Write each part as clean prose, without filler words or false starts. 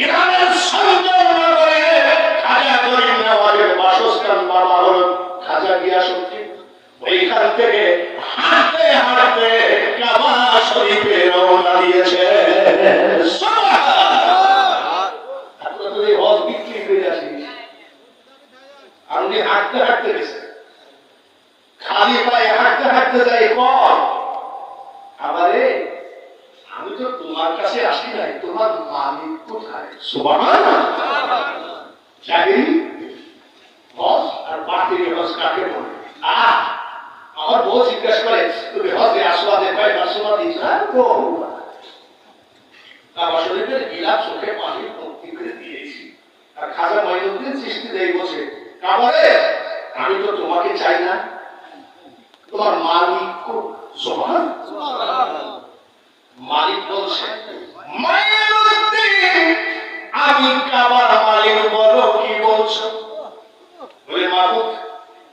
ইরানের সঞ্জয়নগরে খাজা গরিব নওয়াজের বাসস্থান বাবা হল খাজা গিয়াসউদ্দিন। ওইখান থেকে হাঁটতে হাঁটতে কাবা শরীফে রওনা দিয়েছে। আপনি হাঁটতে হাঁটতে গেছে, খালি পায়ে হাঁটতে হাঁটতে যাই কম। আমারে আমি তো তোমার কাছে আসি নাই, তোমার মালিক কোথায়? সুবহানাল্লাহ। চাকরি হজ আর বাতিল হজ কাকে বলে? আমার বউ জিজ্ঞেস করে তুমি হজে আসবাদে কয়বার সময় দিস? কাবা শরীফের গিলাফ চোখে পানি ভর্তি করে দিয়েছি। আর খাজা মঈনুদ্দিন চিশতি দেই বসে, কাবারে আমি তো তোমাকে চাই না, তোমার মালিক সুবহানাল্লাহ। মালিক বলছে মঈনুদ্দিন আমি কাবার মালিক, বলো কি বলছো? বলে মাবুদ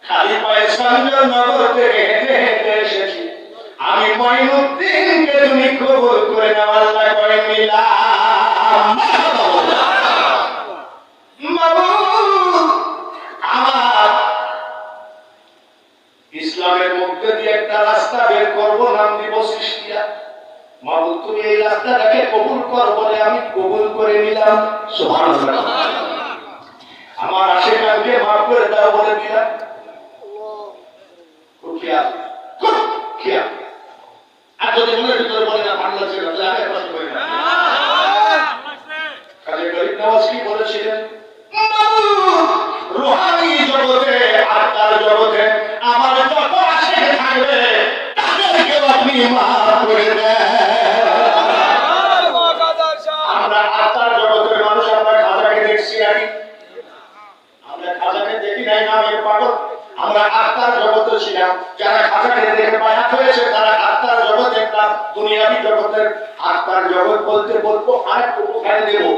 খালি পায়ে সঞ্জয়নগর থেকে হেঁটে হেঁটে এসেছি, আমি মঈনুদ্দিনকে তুমি কবুল করে নাও। আল্লাহ করে নিলাম। আমার ইসলামের মধ্যে দিয়ে একটা রাস্তা বের করবো, নাম দিব সৃষ্টিয়া। মাবুদ তুমি এই রাস্তাটাকে কবুল কর বলে আমি কবুল করে নিলাম। সুবহানাল্লাহ। আমার আশেপাশে মাফ করে দাও বলে দিলাম। খুব খেয়াল, খুব খেয়াল। আর যদি মনের ভিতরে বলে না ভালো লাগছে তাহলে আগে প্রশ্ন করি না। কাজে গরিব নওয়াজ কি বলেছিলেন? রুহানি জগতে, আত্মার জগতে আমার যত আশিক থাকবে তাদেরকেও আপনি মাফ করে দেন। আমরা আত্মার জগতের মানুষ, আমরা খাজাকে দেখছি আগে, আমরা খাজাকে দেখি নাই নামের পাগল। আমরা আত্মার জগতে ছিলাম, যারা খাজাকে দেখে বায়াত হয়েছে তারা আত্মার জগতের না দুনিয়াবি জগতের। আত্মার জগৎ বলতে বলবো আর একটু দেবো।